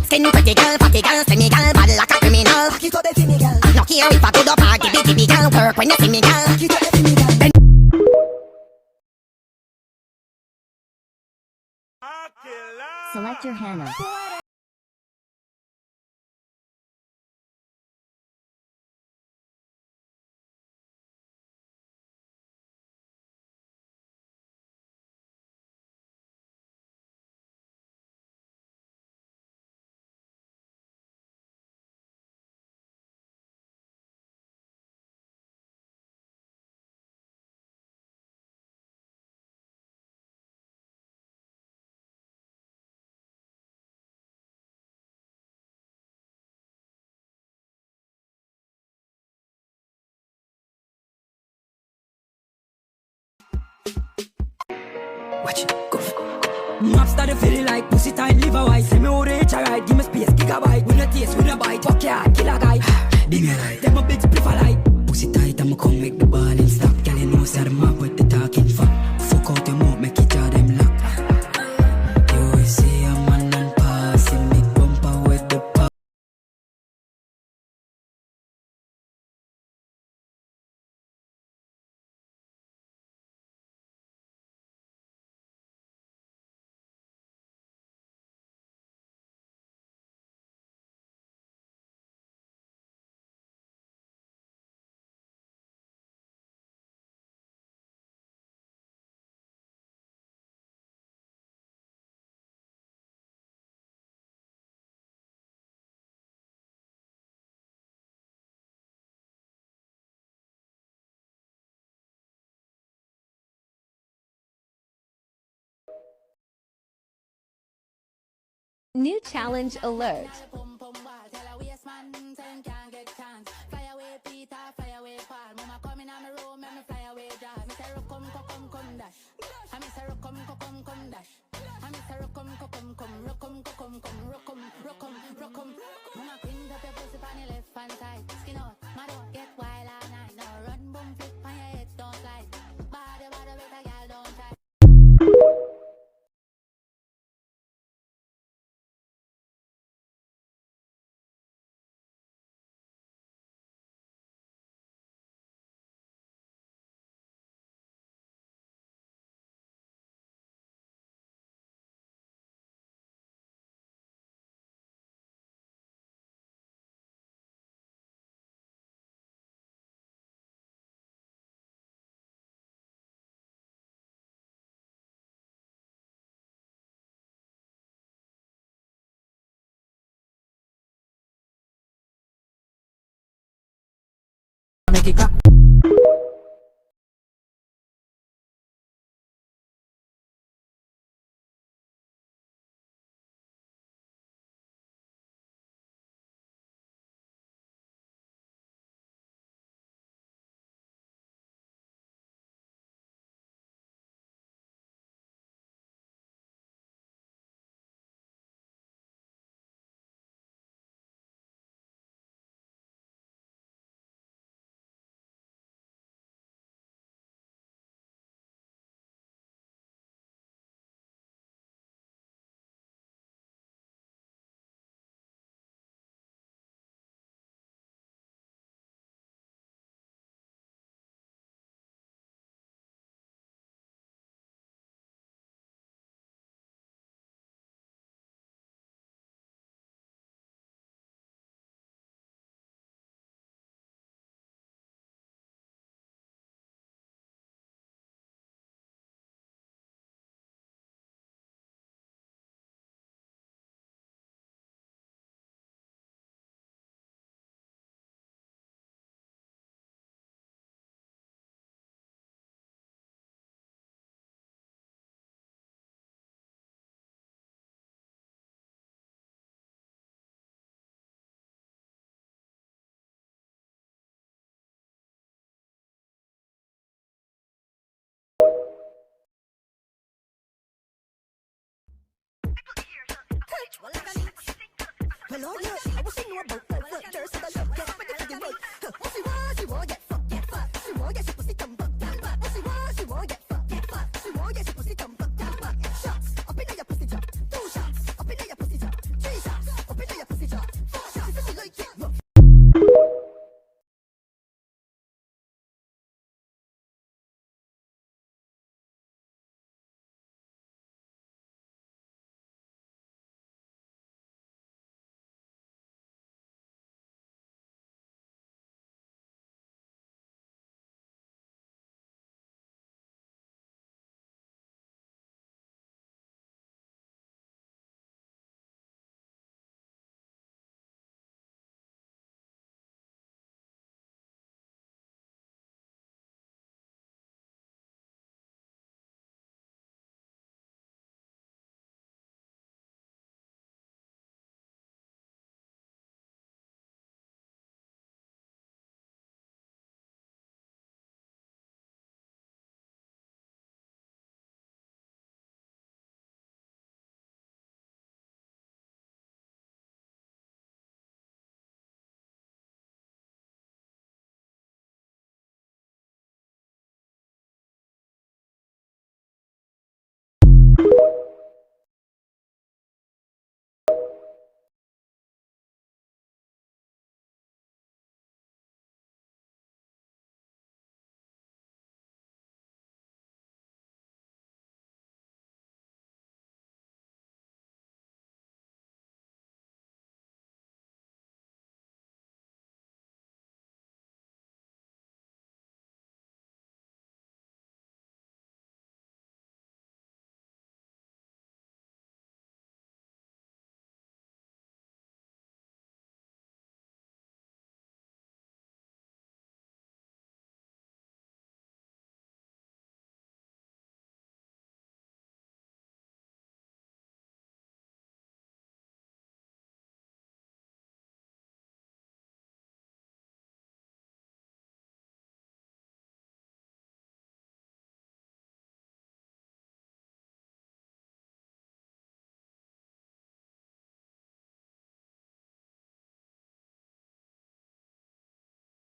Skin pretty girl, fatty girl, semi girl, bad like a criminal. Back it up, me girl. No care if I good up or gibby girl. Work when you see me girl. Back it up, me girl. Select your Hannah. Watch it, go. Maps started feeling like pussy time, live a white. Send me how to hitch a ride, give me space, gigabyte. With a taste, with a bite, fuck yeah, kill a guy. Dim your light, take my big spliff a light. Pussy tight, I'ma come make the ball and stop. Girl, you know, say the map with the talking fuck. Fuck out your mouth, make it jar them lock. You see a man and pass, in me bumper with the pop. New challenge alert. Make it clap. Well, I was in your boat, there's a